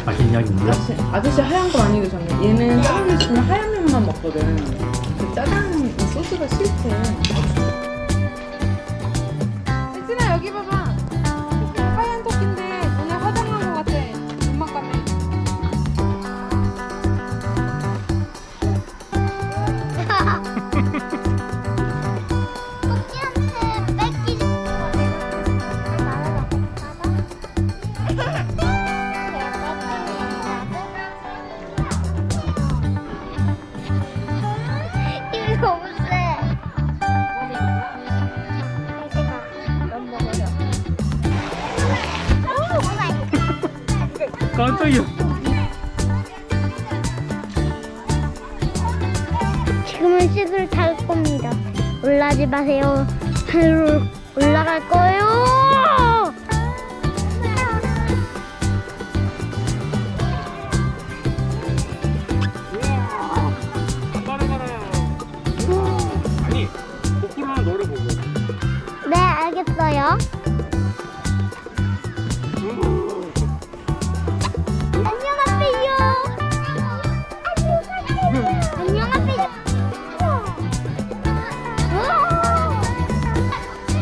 맛있냐 김치야? 아저씨 하얀 거 많이 드셨네. 얘는 짜장면 시키면 하얀 면만 먹거든. 그 짜장 소스가 싫대. 예진아 여기 봐봐. 하얀 토끼인데 눈에 화장한 거 같아. 눈만 감네. 토끼한테 뺏기지. 힘이 너무 세. 넌 먹어요. 깜짝이야. 지금은 씻을 탈 겁니다. 올라가지 마세요. 하늘로 올라갈 거예요. 아니 고프로는 너를 보고. 네, 알겠어요. 안녕하세요. 안녕하세요.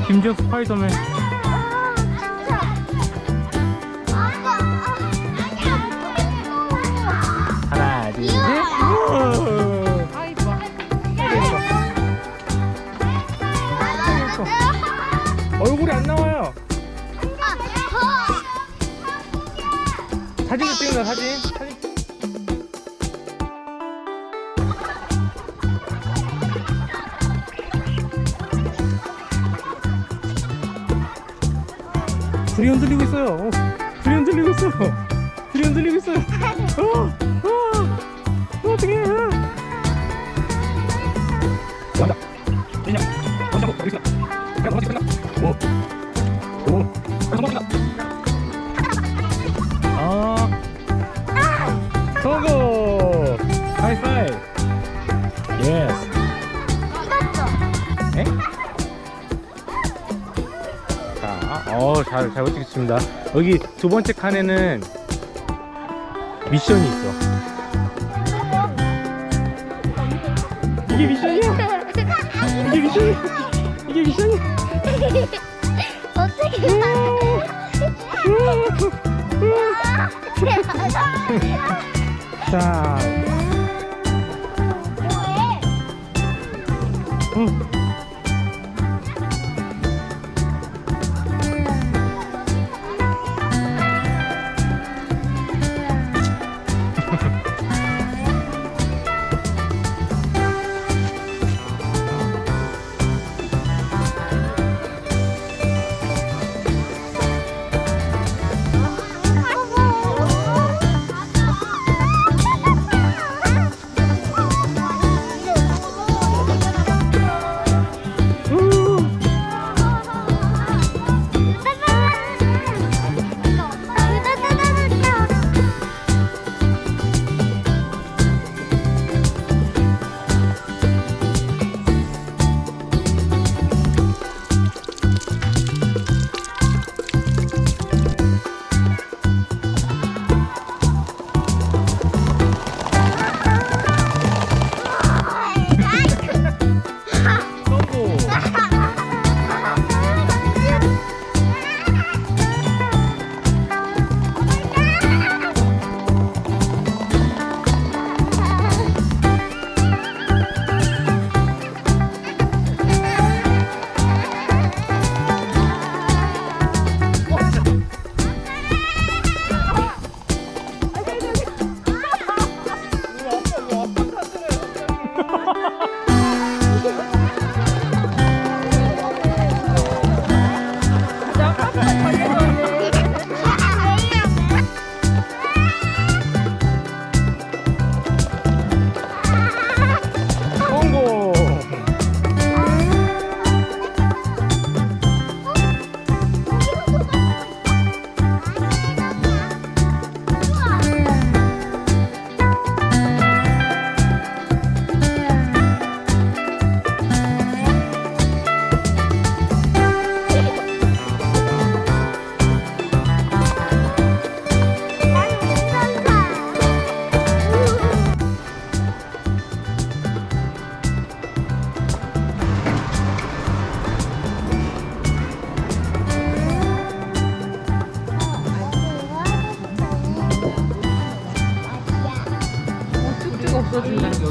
김지혁 스파이더맨. 하나 둘 셋. 아 이뻐. 얼굴이 안 나와요. 사진도 찍는다 사진. 둘이 흔들리고 있어요. 둘이 흔들리고 있어. 둘이 흔들리고 있어요. 어떡해. 간다. 그냥 먼저 보고 있어. 그냥 먼저 있어. 오. 성공이다. 성공. 하이파이브. 예스. 에? 잘 버티겠습니다. 여기 두 번째 칸에는 미션이 있어. 이게 미션이야? 이게 미션이야? 이게 미션이야? 어떻게 자. 웃어준다. 이거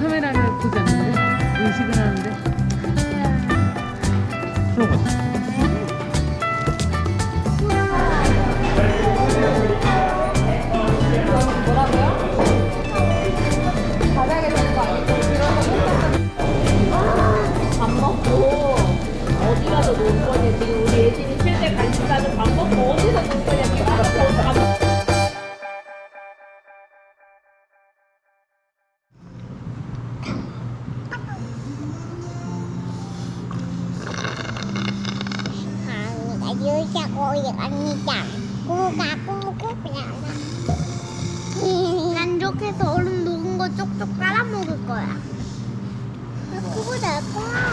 카메라를 보지 않는데? 의식을 하는데? 풀어보자. 바닥에 되는 거 아니고 밥 먹고 어디 가서 놀 거냐. 지금 우리 예진이 최대 관심사는 밥 먹고 어디서 놀 거냐. 지금 알아서 밥 먹고. 만족해서 얼음 녹은 거 쪽쪽 깔아 먹을 거야. 그거 내 거야.